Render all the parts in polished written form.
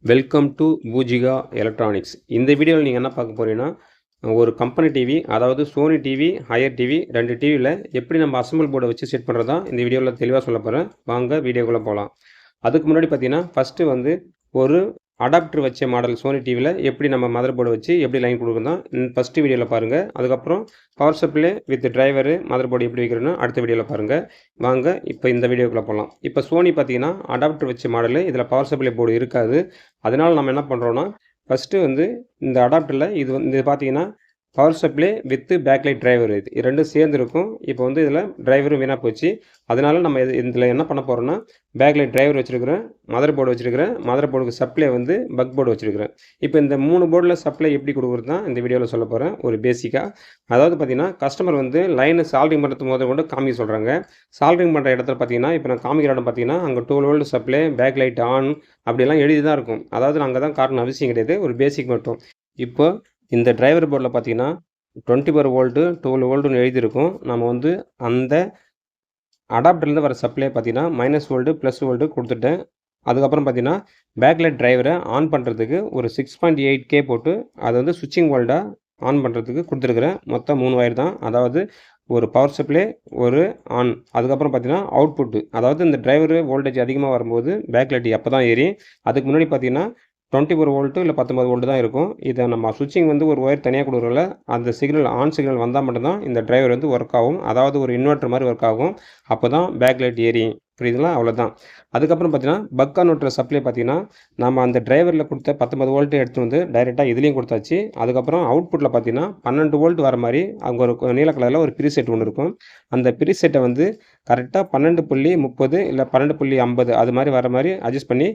Welcome to Poojika electronics. இந்த வீடியோவில் நீங்கள் என்ன பார்க்க போறீங்கன்னா, ஒரு கம்பெனி டிவி, அதாவது சோனி டிவி, ஹையர் டிவி 2 டிவியில் எப்படி நம்ம அசெம்பிள் போர்டை வச்சு செட் பண்ணுறது தான் இந்த வீடியோவில் தெளிவாக சொல்ல போகிறேன். வாங்க வீடியோக்குள்ளே போகலாம். அதுக்கு முன்னாடி பார்த்தீங்கன்னா, ஃபஸ்ட்டு வந்து ஒரு அடாப்டர் வச்ச மாடல் சோனி டிவியில் எப்படி நம்ம மதர் போர்டை வச்சு எப்படி லைன் கொடுக்குறோம் தான் ஃபஸ்ட்டு வீடியோவில் பாருங்கள். அதுக்கப்புறம் power supply with driver mother board எப்படி வைக்கிறோன்னு அடுத்த வீடியோவில் பாருங்கள். வாங்க இப்போ இந்த வீடியோக்குள்ளே போகலாம். இப்போ சோனி பார்த்தீங்கன்னா அடாப்டர் வச்ச மாடலு, இதில் பவர் சப்ளை போர்டு இருக்காது. அதனால் நம்ம என்ன பண்ணுறோன்னா, ஃபஸ்ட்டு வந்து இந்த அடாப்டரில் இது பார்த்தீங்கன்னா power supply with backlight driver இது ரெண்டும் சேர்ந்து இருக்கும். இப்போ வந்து இதில் டிரைவரும் வீணாக போச்சு. அதனால நம்ம இதில் என்ன பண்ண போகிறோன்னா, பேக்லைட் டிரைவர் வச்சுருக்கிறேன், மதர் போர்டு வச்சுருக்கிறேன், மதர் போர்டுக்கு சப்ளை வந்து பக் போர்டு வச்சுருக்கிறேன். இப்போ இந்த 3 போர்டில் சப்ளை எப்படி கொடுக்குறது தான் இந்த வீடியோவில் சொல்ல போகிறேன் ஒரு பேசிக்காக. அதாவது பார்த்தீங்கன்னா, கஸ்டமர் வந்து லைனு சால்ட்ரிங் பண்ணுறது முதல் கொண்டு காமிக்க சொல்கிறாங்க. சால்ட்ரிங் பண்ணுற இடத்துல பார்த்தீங்கன்னா, இப்போ நான் காமிக்கிற இடம் பார்த்தீங்கன்னா, அங்கே 12 வோல்ட் சப்ளை, பேக்லைட் ஆன் அப்படிலாம் எழுதி தான் இருக்கும். அதாவது அங்கே தான் காரணம் அவசியம் கிடையாது, ஒரு பேசிக் மட்டும். இப்போ இந்த டிரைவர் போர்டில் பார்த்தீங்கன்னா 24 வோல்ட்டு 12 வோல்ட்டுன்னு எழுதியிருக்கும். நம்ம வந்து அந்த அடாப்டர்லேருந்து வர சப்ளை பார்த்தீங்கன்னா -வோல்ட்டு +வோல்ட்டு கொடுத்துட்டேன். அதுக்கப்புறம் பார்த்தீங்கன்னா பேக்லைட் டிரைவரை ஆன் பண்ணுறதுக்கு ஒரு 6.8K போட்டு அதை வந்து சுவிட்சிங் வோல்ட்டாக ஆன் பண்ணுறதுக்கு கொடுத்துருக்குறேன். மொத்தம் 3 வயர் தான். அதாவது ஒரு பவர் சப்ளை, ஒரு ஆன், அதுக்கப்புறம் பார்த்தீங்கன்னா அவுட்புட்டு. அதாவது இந்த டிரைவர் வோல்டேஜ் அதிகமாக வரும்போது பேக்லைட் அப்போ தான் ஏறி, அதுக்கு முன்னாடி பார்த்தீங்கன்னா 24 வோல்ட்டு இல்லை 19 வோல்ட்டு தான் இருக்கும். இதை நம்ம சுவிட்சிங் வந்து ஒரு ஒயர் தனியாக கொடுக்குறதுல அந்த சிக்னல் ஆன் சிக்னல் வந்தால் மட்டும்தான் இந்த டிரைவர் வந்து ஒர்க் ஆகும். அதாவது ஒரு இன்வெர்ட்டர் மாதிரி ஒர்க் ஆகும். அப்போ தான் பேக்லைட் ஏறி, புரியுதுங்களா? அவ்வளோதான். அதுக்கப்புறம் பார்த்தீங்கன்னா பக் கன்வெர்ட்டர் சப்ளை பார்த்தீங்கன்னா, நம்ம அந்த டிரைவரில் கொடுத்த 19 வோல்ட்டு எடுத்து வந்து டைரெக்டாக இதுலேயும் கொடுத்தாச்சு. அதுக்கப்புறம் அவுட்புட்டில் பார்த்தீங்கன்னா 12 வோல்ட் வர மாதிரி அங்கே ஒரு நீல கலரில் ஒரு ப்ரீசெட் ஒன்று இருக்கும். அந்த ப்ரீசெட்டை வந்து கரெக்டாக 12.30 இல்லை 12.50 அது மாதிரி வர மாதிரி அட்ஜஸ்ட் பண்ணி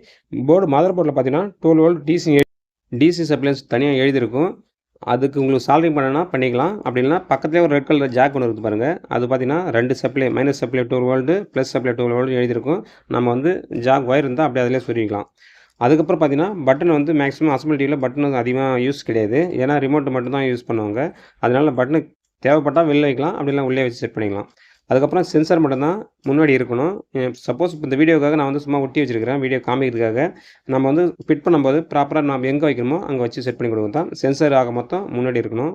மதர் போர்டில் பார்த்தீங்கன்னா 12 வோல்ட் டிசி சப்ளைஸ் தனியாக எழுதியிருக்கும். அதுக்கு உங்களுக்கு சால்விங் பண்ணனா பண்ணிக்கலாம். அப்படி இல்லைனா பக்கத்துலேயே ஒரு ரெட் கலர் ஜாக் ஒன்று இருக்குது பாருங்கள். அது பார்த்தீங்கன்னா 2 supply, -supply 12 volt +supply 12 volt எழுதியிருக்கும். நம்ம வந்து ஜாக் ஒயர் இருந்தால் அப்படியே அதிலே சொருகிக்கலாம். அதுக்கப்புறம் பார்த்தீங்கன்னா பட்டன் வந்து மேக்ஸிமம் அசெம்பிள் டிவியில் பட்டன் வந்து அதிகமாக யூஸ் கிடையாது. ஏன்னா ரிமோட் மட்டும் தான் யூஸ் பண்ணுவாங்க. அதனால் பட்டனு தேவைப்பட்டால் வெளில வைக்கலாம், அப்படிலாம் உள்ளே வச்சு செட் பண்ணிக்கலாம். அதுக்கப்புறம் சென்சார் மட்டும்தான் முன்னாடி இருக்கணும். சப்போஸ் இப்போ இந்த வீடியோக்காக நான் வந்து சும்மா ஒட்டி வச்சுருக்கிறேன், வீடியோ காமிக்கிறதுக்காக. நம்ம வந்து ஃபிட் பண்ணும்போது ப்ராப்பராக நம்ம எங்கே வைக்கணுமோ அங்கே வச்சு செட் பண்ணி கொடுக்க தான். சென்சார் ஆக மொத்தம் முன்னாடி இருக்கணும்.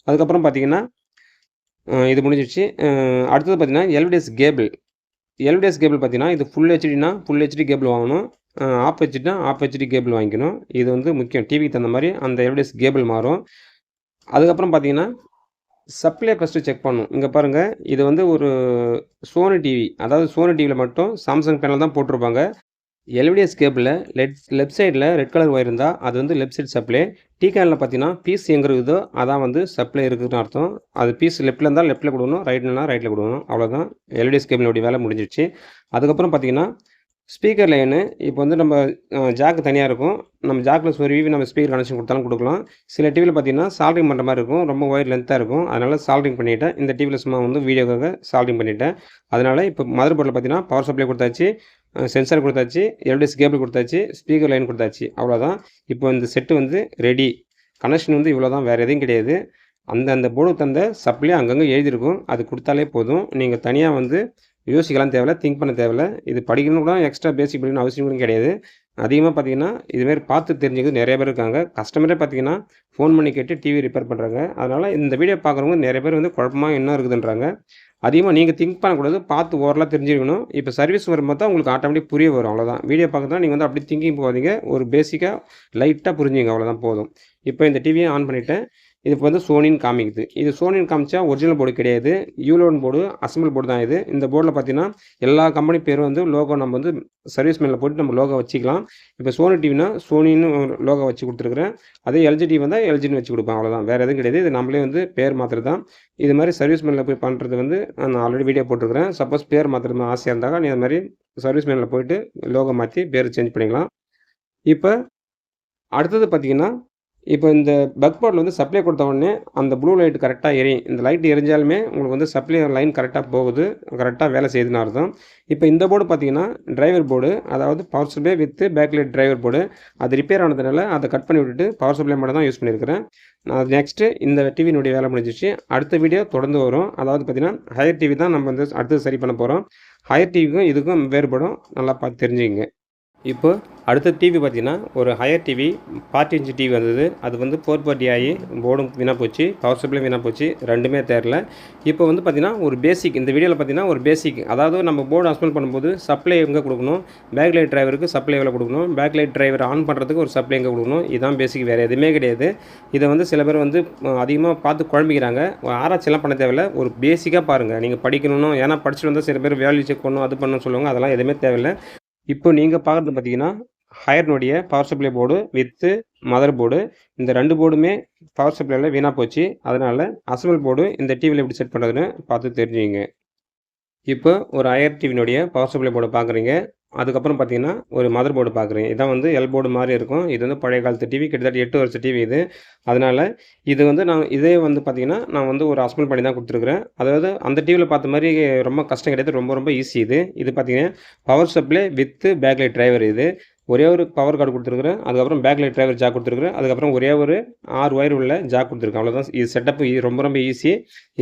அதுக்கப்புறம் பார்த்தீங்கன்னா இது முடிஞ்சிடுச்சு. அடுத்தது பார்த்தீங்கன்னா எல்விடிஎஸ் கேபிள். எல்விடிஎஸ் கேபிள் பார்த்தீங்கன்னா இது ஃபுல் ஹெச்டினா ஃபுல் ஹெச்டி கேபிள் வாங்கணும். ஆஃப் ஹெச்டினா ஆஃப் ஹெச்டி கேபிள் வாங்கிக்கணும். இது வந்து முக்கியம். டிவிக்கு தகுந்த மாதிரி அந்த எல்விடிஎஸ் கேபிள் மாறும். அதுக்கப்புறம் பார்த்தீங்கன்னா சப்ளை ஃபஸ்ட்டு செக் பண்ணணும். இங்கே பாருங்கள், இது வந்து ஒரு சோனி டிவி, அதாவது சோனி டிவியில் மட்டும் சாம்சங் பேனல் தான் போட்டிருப்பாங்க. எல்விடிஎஸ் கேபிளில் லெஃப்ட் சைடில் ரெட் கலர் ஒயர் இருந்தால் அது வந்து லெஃப்ட் சைட் சப்ளை. டிகேனில் பார்த்தீங்கன்னா பீஸ் எங்கே இருக்குதோ அதான் வந்து சப்ளை இருக்குதுன்னு அர்த்தம். அது பீஸ் லெஃப்ட்டில் இருந்தால் லெஃப்ட்டில் கொடுக்கணும், ரைட்லனா ரைட்டில் கொடுக்கணும். அவ்வளோதான், எல்விடிஎஸ் கேபிளுடைய வேலை முடிஞ்சிடுச்சு. அதுக்கப்புறம் பார்த்தீங்கன்னா ஸ்பீக்கர் லைனு இப்போ வந்து நம்ம ஜாக்கு தனியாக இருக்கும். நம்ம ஜாக்கில் சொருவி நம்ம ஸ்பீக்கர் கனெக்ஷன் கொடுத்தாலும் கொடுக்கலாம். சில டிவியில் பார்த்தீங்கன்னா சால்ட்ரிங் பண்ணுற மாதிரி இருக்கும், ரொம்ப ஒயர் லென்த்தாக இருக்கும். அதனால் சால்ட்ரிங் பண்ணிவிட்டேன். இந்த டிவியில் சும்மா வந்து வீடியோக்காக சால்ட்ரிங் பண்ணிவிட்டேன். அதனால் இப்போ மதர் போர்டில் பார்த்தீங்கன்னா பவர் சப்ளை கொடுத்தாச்சு, சென்சார் கொடுத்தாச்சு, எல்விடிஎஸ் கேபிள் கொடுத்தாச்சு, ஸ்பீக்கர் லைன் கொடுத்தாச்சு. அவ்வளோதான். இப்போ இந்த செட்டு வந்து ரெடி. கனெக்ஷன் வந்து இவ்வளோ தான், வேறு எதுவும் கிடையாது. அந்த போர்டு தந்த சப்ளை அங்கங்கே எழுதியிருக்கும், அது கொடுத்தாலே போதும். நீங்கள் தனியாக வந்து யோசிக்கலாம் தேவையில்ல, திங்க் பண்ண தேவையில்ல. இது படிக்கணும் கூட எக்ஸ்ட்ரா பேசிக் படிக்கணும் அவசியம் கூட கிடையாது. அதிகமாக பார்த்தீங்கன்னா இதுமாரி பார்த்து தெரிஞ்சுக்கிறது நிறைய பேர் இருக்காங்க. கஸ்டமரே பார்த்தீங்கன்னா ஃபோன் பண்ணி கேட்டு டிவி ரிப்பேர் பண்ணுறாங்க. அதனால் இந்த வீடியோ பார்க்குறவங்க நிறைய பேர் வந்து குழப்பமாக என்ன இருக்குதுன்றாங்க. அதிகமாக நீங்கள் திங்க் பண்ணக்கூடாது, பார்த்து ஓரலாக தெரிஞ்சுக்கணும். இப்போ சர்வீஸ் வரும்போது தான் உங்களுக்கு ஆட்டோமேட்டிக் புரிய வரும். அவ்வளோதான். வீடியோ பார்க்குறதா நீங்கள் வந்து அப்படி திங்கிங் போகாதீங்க, ஒரு பேசிக்காக லைட்டாக புரிஞ்சுங்க, அவ்வளோதான் போதும். இப்போ இந்த டிவியை ஆன் பண்ணிவிட்டேன். இது இப்போ வந்து சோனின்னு காமிக்குது. இது சோனின்னு காமிச்சா ஒரிஜினல் போர்டு கிடையாது, யூலோன் போர்டு, அசெம்பிள் போர்டு தான் இது. இந்த போர்டில் பார்த்தீங்கன்னா எல்லா கம்பெனி பேரும் வந்து லோகோ நம்ம வந்து சர்வீஸ் மேனில் போட்டு நம்ம லோகோ வச்சுக்கலாம். இப்போ சோனி டிவினா சோனின்னு லோகோ வச்சு கொடுத்துருக்குறேன். அதே எல்ஜி டிவி வந்தால் எல்ஜின்னு வச்சு கொடுப்பேன். அவ்வளோதான், வேறு எதுவும் கிடையாது. இது நம்மளே வந்து பேர் மாற்றுறது தான். இது மாதிரி சர்வீஸ் மேனில் போய் பண்ணுறது வந்து நான் ஆல்ரெடி வீடியோ போட்டிருக்கிறேன். சப்போஸ் பேர் மாற்றுறது ஆசையாக இருந்தாக்கா நீ அது மாதிரி சர்வீஸ் மேனில் போயிட்டு லோகோ மாற்றி பேர் சேஞ்ச் பண்ணிக்கலாம். இப்போ அடுத்தது பார்த்தீங்கன்னா, இப்போ இந்த பக் போர்டில் வந்து சப்ளை கொடுத்த உடனே அந்த ப்ளூ லைட் கரெக்டாக எரியும். இந்த லைட் எரிஞ்சாலுமே உங்களுக்கு வந்து சப்ளை லைன் கரெக்டாக போகுது, கரெக்டாக வேலை செய்யுதுன்னு அர்த்தம். இப்போ இந்த போர்டு பார்த்தீங்கன்னா டிரைவர் போர்டு, அதாவது power supply with backlight driver board. அது ரிப்பேர் ஆனதுனால அதை கட் பண்ணி விட்டுட்டு பவர் சப்ளை மட்டும் தான் யூஸ் பண்ணியிருக்கிறேன். நான் நெக்ஸ்ட்டு இந்த டிவியினுடைய வேலை முடிஞ்சிச்சு. அடுத்த வீடியோ தொடர்ந்து வரும். அதாவது பார்த்தீங்கன்னா ஹையர் டிவி தான் நம்ம வந்து அடுத்தது சரி பண்ண போகிறோம். ஹையர் டிவிக்கும் இதுக்கும் வேறுபடும், நல்லா பார்த்து தெரிஞ்சுக்கங்க. இப்போ அடுத்த டிவி பார்த்தீங்கன்னா ஒரு ஹையர் டிவி 40 இன்ச் டிவி வந்தது. அது வந்து 4 பார்ட்டி ஆகி போர்டும் வீணாக போச்சு, பவர் சப்ளையும் வீணாக போச்சு, ரெண்டுமே தேரல. இப்போ வந்து பார்த்தீங்கன்னா ஒரு பேசிக் இந்த வீடியோவில் பார்த்தீங்கன்னா ஒரு பேசிக், அதாவது நம்ம போர்டு அசெம்பிள் பண்ணும்போது சப்ளை எங்கே கொடுக்கணும், பேக் லைட் டிரைவருக்கு சப்ளை எவ்வளோ கொடுக்கணும், பேக் லைட் டிரைவர் ஆன் பண்ணுறதுக்கு ஒரு சப்ளை எங்கே கொடுக்கணும், இதுதான் பேசிக், வேறு எதுவுமே கிடையாது. இதை வந்து சில பேர் வந்து அதிகமாக பார்த்து குழம்பிக்கிறாங்க. ஆராய்ச்சியெல்லாம் பண்ண தேவையில்லை, ஒரு பேசிக்காக பாருங்கள். நீங்கள் படிக்கணும், ஏன்னா படிச்சுட்டு வந்தால் சில பேர் வேல்யூ செக் பண்ணணும், அது பண்ணணும்னு சொல்லுவாங்க. அதெல்லாம் எதுவுமே தேவையில்லை. இப்போ நீங்கள் பார்க்குறது பார்த்தீங்கன்னா ஹையர்னுடைய power supply board with mother board. இந்த 2 போர்டுமே பவர் சப்ளையில் வீணாக போச்சு. அதனால் அசெம்பிள் போர்டு இந்த டிவியில் எப்படி செட் பண்ணுறதுன்னு பார்த்து தெரிஞ்சுங்க. இப்போ ஒரு ஹையர் டிவினுடைய பவர் சப்ளை போர்டு பார்க்குறீங்க. அதுக்கப்புறம் பார்த்தீங்கன்னா ஒரு மதர் போர்டு பார்க்குறீங்க. இதான் வந்து எல் போர்டு மாதிரி இருக்கும். இது வந்து பழைய காலத்து டிவி, கிட்டத்தட்ட 8 வருஷ டிவி இது. அதனால் இது வந்து இதே வந்து பார்த்தீங்கன்னா நான் வந்து ஒரு அசெம்பிள் பண்ணி தான் கொடுத்துருக்குறேன். அதாவது அந்த டிவியில் பார்த்த மாதிரி ரொம்ப கஷ்டம் கிடையாது, ரொம்ப ரொம்ப ஈஸி இது. இது பார்த்தீங்கன்னா power supply with back light driver. இது ஒரே ஒரு பவர் கார்டு கொடுத்துருக்குறேன், அதுக்கப்புறம் பேக் லைட் டிரைவர் ஜாக் கொடுத்துருக்குறேன், அதுக்கப்புறம் ஒரே ஒரு 6 ஒயர் உள்ள ஜாக் கொடுத்துருக்கேன். அவ்வளோதான். இது செட்டப் ரொம்ப ரொம்ப ஈஸி.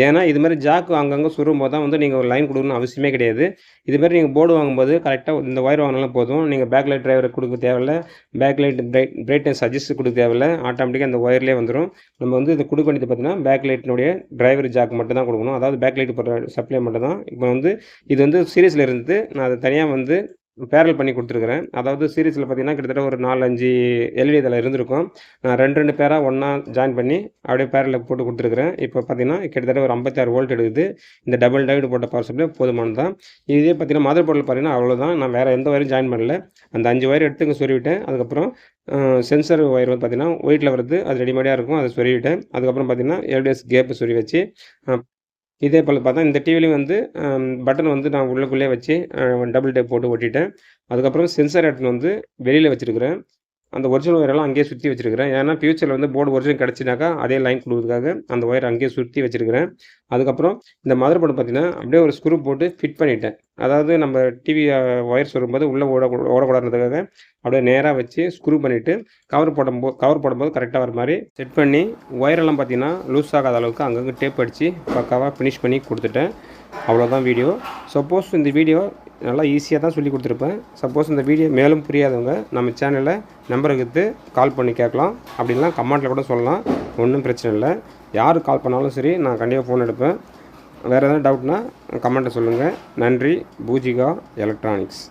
ஏன்னா இது மாதிரி ஜாக் அங்கங்கே சுருகும் போது தான் வந்து நீங்கள் ஒரு லைன் கொடுக்கணும்னு அவசியமே கிடையாது. இதுமாதிரி நீங்கள் போர்டு வாங்கும்போது கரெக்டாக இந்த ஒயர் வாங்கினாலும் போதும். நீங்கள் பேக் லைட் டிரைவர் கொடுக்க தேவையில்லை, பேக் லைட் பிரைட்னஸ் அட்ஜஸ்ட் கொடுக்க தேவையில்லை, ஆட்டோமேட்டிக்காக அந்த ஒயர்லேயே வந்துடும். நம்ம வந்து இது கொடுக்க வேண்டியது பார்த்தீங்கன்னா பேக் லைட்டினுடைய டிரைவர் ஜாக் மட்டும் தான் கொடுக்கணும், அதாவது பேக் லைட் போடுற சப்ளை மட்டும் தான். இப்போ வந்து இது வந்து சீரிஸில் இருந்து நான் அதை தனியாக வந்து பேரல் பண்ணி கொடுத்துருக்குறேன். அதாவது சீரிஸில் பார்த்தீங்கன்னா கிட்டத்தட்ட ஒரு 4-5 எல்இடி இதில் இருந்திருக்கும். நான் 2 பேராக ஒன்றா ஜாயின் பண்ணி அப்படியே பேரலில் போட்டு கொடுத்துருக்குறேன். இப்போ பார்த்தீங்கன்னா கிட்டத்தட்ட ஒரு 56 வோல்ட் எடுக்குது. இந்த டபுள் டையோடு போட்ட பவர் சப்ளை போதுமானது தான். இதே பார்த்தீங்கன்னா மதர் போர்டில் பார்த்தீங்கன்னா அவ்வளோதான். நான் வேறு எந்த ஒயரும் ஜாயின் பண்ணல. அந்த 5 ஒயர் எடுத்து இங்கே சொருவிட்டேன். அதுக்கப்புறம் சென்சர் ஒயர் வந்து பார்த்தீங்கன்னா ஒயிட்டில் வருது, அது ரெடிமேடாக இருக்கும், அதை சொருவிட்டேன். அதுக்கப்புறம் பார்த்தீங்கன்னா எல்டிஎஸ் கேப்பு சொருவி வச்சு இதே போல் பார்த்தா இந்த டிவிலையும் வந்து பட்டன் வந்து நான் உள்ளுக்குள்ளே வச்சு டபுள் டேப் போட்டு ஒட்டிட்டேன். அதுக்கப்புறம் சென்சார் எடுத்துன்னு வந்து வெளியில் வச்சுருக்கிறேன். அந்த ஒரிஜினல் ஒயரெல்லாம் அங்கேயே சுற்றி வச்சுருக்கிறேன். ஏன்னா ஃபியூச்சரில் வந்து போர்டு ஒரிஜினல் கிடச்சினாக்கா அதே லைன் கொடுக்குறதுக்காக அந்த ஒயர் அங்கேயே சுற்றி வச்சுருக்கிறேன். அதுக்கப்புறம் இந்த மதர் போர்டு பார்த்தீங்கன்னா அப்படியே ஒரு ஸ்க்ரூ போட்டு ஃபிட் பண்ணிட்டேன். அதாவது நம்ம டிவி ஒயர் சொல்லும்போது உள்ளே ஓடக்கூடாதுன்றதுக்காக அப்படியே நேராக வச்சு ஸ்க்ரூ பண்ணிவிட்டு கவர் போடும்போது கரெக்டாக வர மாதிரி செட் பண்ணி ஒயரெல்லாம் பார்த்தீங்கன்னா லூஸ் ஆகாத அளவுக்கு அங்கங்கே டேப் அடித்து பக்காவாக ஃபினிஷ் பண்ணி கொடுத்துட்டேன். அவ்வளோதான் வீடியோ. சப்போஸ் இந்த வீடியோ நல்லா ஈஸியாக தான் சொல்லி கொடுத்துருப்பேன். சப்போஸ் இந்த வீடியோ மேலும் புரியாதவங்க நம்ம சேனலில் நம்பருக்கு கால் பண்ணி கேட்கலாம், அப்படின்லாம் கமெண்ட்டில் கூட சொல்லலாம், ஒன்றும் பிரச்சனை இல்லை. யார் கால் பண்ணாலும் சரி, நான் கண்டிப்பாக ஃபோன் எடுப்பேன். வேறு எதாவது டவுட்னா கமெண்ட்டை சொல்லுங்கள். நன்றி. பூஜிகா எலக்ட்ரானிக்ஸ்.